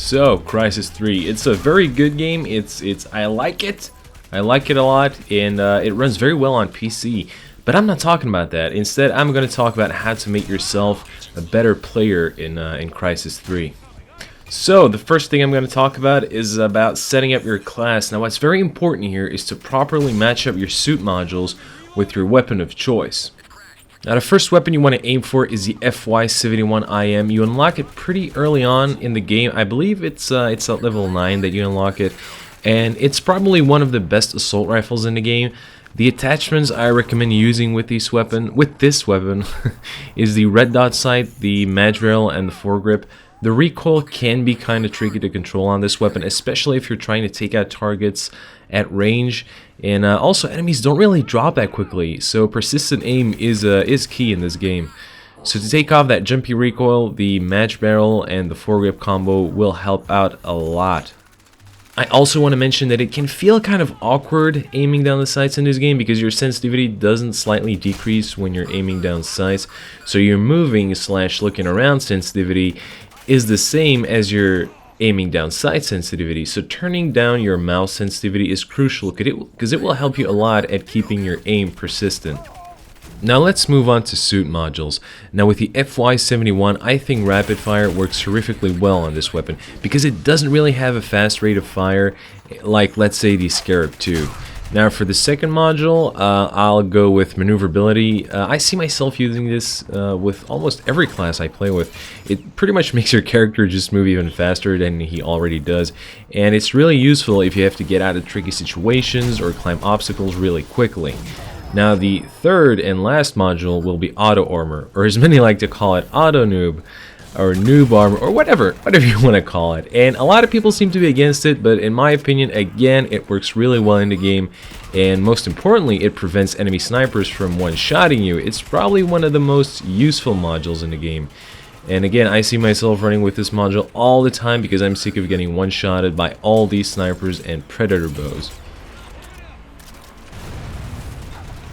So, Crysis 3, it's a very good game. I like it. I like it a lot, and it runs very well on PC. But I'm not talking about that. Instead, I'm going to talk about how to make yourself a better player in Crysis 3. So, the first thing I'm going to talk about is about setting up your class. Now, what's very important here is to properly match up your suit modules with your weapon of choice. Now, the first weapon you want to aim for is the FY71IM. You unlock it pretty early on in the game. I believe it's at level 9 that you unlock it, and it's probably one of the best assault rifles in the game. The attachments I recommend using with this weapon, is the red dot sight, the match barrel, and the foregrip. The recoil can be kind of tricky to control on this weapon, especially if you're trying to take out targets at range. And also, enemies don't really drop that quickly, so persistent aim is key in this game. So to take off that jumpy recoil, the match barrel and the foregrip combo will help out a lot. I also want to mention that it can feel kind of awkward aiming down the sights in this game because your sensitivity doesn't slightly decrease when you're aiming down sights. So your moving / looking around sensitivity is the same as your aiming down sight sensitivity. So turning down your mouse sensitivity is crucial because it will help you a lot at keeping your aim persistent. Now let's move on to suit modules. Now with the FY71, I think rapid fire works terrifically well on this weapon because it doesn't really have a fast rate of fire like, let's say, the Scarab 2. Now for the second module, I'll go with Maneuverability. I see myself using this with almost every class I play with. It pretty much makes your character just move even faster than he already does, and it's really useful if you have to get out of tricky situations or climb obstacles really quickly. Now the third and last module will be Auto Armor, or as many like to call it, Auto Noob, or Noob Armor, or whatever you want to call it. And a lot of people seem to be against it, but in my opinion, again, it works really well in the game, and most importantly, it prevents enemy snipers from one-shotting you. It's probably one of the most useful modules in the game. And again, I see myself running with this module all the time because I'm sick of getting one-shotted by all these snipers and predator bows.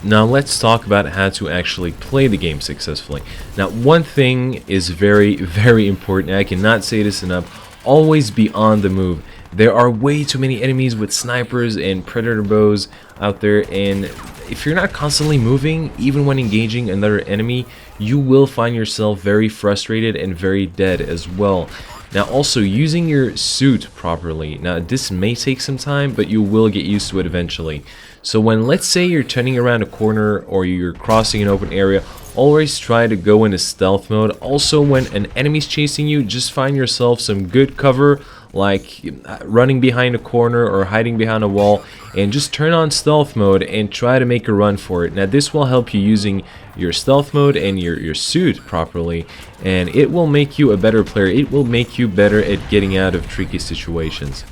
Now let's talk about how to actually play the game successfully. Now one thing is very, very important. I cannot say this enough. Always be on the move. There are way too many enemies with snipers and predator bows out there, and if you're not constantly moving, even when engaging another enemy, you will find yourself very frustrated and very dead as well. Now also, using your suit properly. Now this may take some time, but you will get used to it eventually. So when, let's say, you're turning around a corner or you're crossing an open area, always try to go into stealth mode. Also, when an enemy's chasing you, just find yourself some good cover, like running behind a corner or hiding behind a wall, and just turn on stealth mode and try to make a run for it. Now this will help you using your stealth mode and your suit properly, and it will make you a better player. It will make you better at getting out of tricky situations.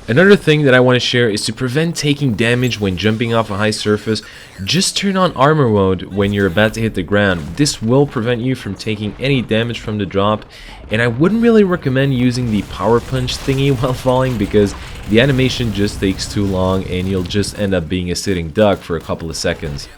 Another thing that I want to share is to prevent taking damage when jumping off a high surface. Just turn on armor mode when you're about to hit the ground. This will prevent you from taking any damage from the drop, and I wouldn't really recommend using the power punch thingy while falling because the animation just takes too long and you'll just end up being a sitting duck for a couple of seconds.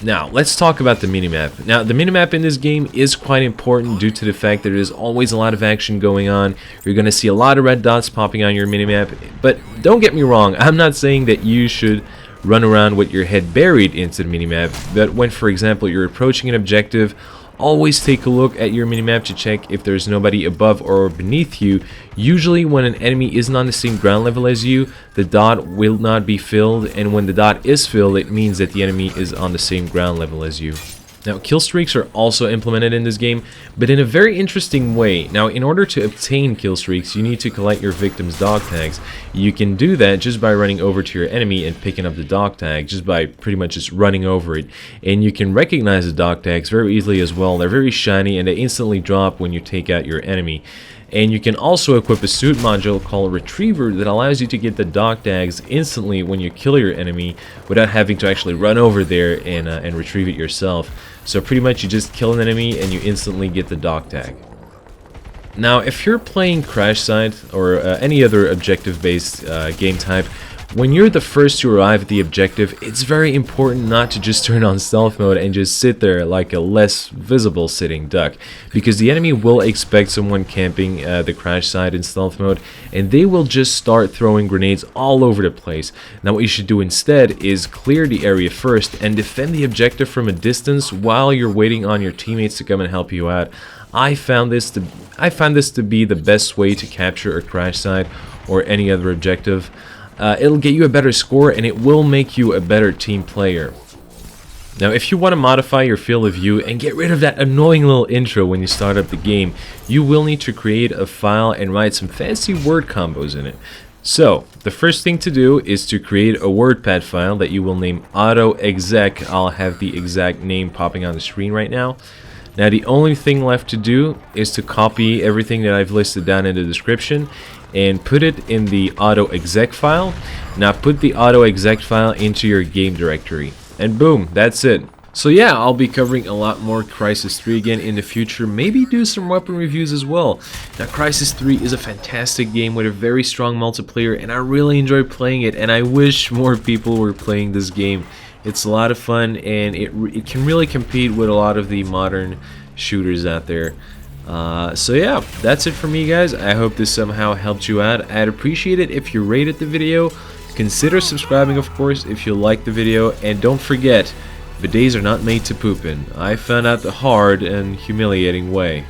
Now, let's talk about the minimap. Now, the minimap in this game is quite important due to the fact that there's always a lot of action going on. You're going to see a lot of red dots popping on your minimap, but don't get me wrong, I'm not saying that you should run around with your head buried into the minimap, but when, for example, you're approaching an objective, always take a look at your minimap to check if there's nobody above or beneath you. Usually when an enemy isn't on the same ground level as you, the dot will not be filled, and when the dot is filled, it means that the enemy is on the same ground level as you. Now, kill streaks are also implemented in this game, but in a very interesting way. Now, in order to obtain kill streaks, you need to collect your victim's dog tags. You can do that just by running over to your enemy and picking up the dog tag, just by pretty much just running over it. And you can recognize the dog tags very easily as well. They're very shiny and they instantly drop when you take out your enemy. And you can also equip a suit module called Retriever that allows you to get the dog tags instantly when you kill your enemy without having to actually run over there and retrieve it yourself. So pretty much you just kill an enemy and you instantly get the dog tag. Now if you're playing Crash Site or any other objective based game type, When you're the first to arrive at the objective, it's very important not to just turn on stealth mode and just sit there like a less visible sitting duck, because the enemy will expect someone camping the crash site in stealth mode, and they will just start throwing grenades all over the place. Now what you should do instead is clear the area first and defend the objective from a distance while you're waiting on your teammates to come and help you out. I found this to be the best way to capture a crash site or any other objective. It'll get you a better score, and it will make you a better team player. Now, if you want to modify your field of view and get rid of that annoying little intro when you start up the game, you will need to create a file and write some fancy word combos in it. So, the first thing to do is to create a WordPad file that you will name autoexec. I'll have the exact name popping on the screen right now. Now, the only thing left to do is to copy everything that I've listed down in the description and put it in the autoexec file. Now put the autoexec file into your game directory, and boom, that's it. So yeah, I'll be covering a lot more Crysis 3 again in the future, maybe do some weapon reviews as well. Now Crysis 3 is a fantastic game with a very strong multiplayer, and I really enjoy playing it, and I wish more people were playing this game. It's a lot of fun, and it can really compete with a lot of the modern shooters out there. So yeah, that's it for me, guys. I hope this somehow helped you out. I'd appreciate it if you rated the video. Consider subscribing, of course, if you liked the video, and don't forget, bidets are not made to poop in. I found out the hard and humiliating way.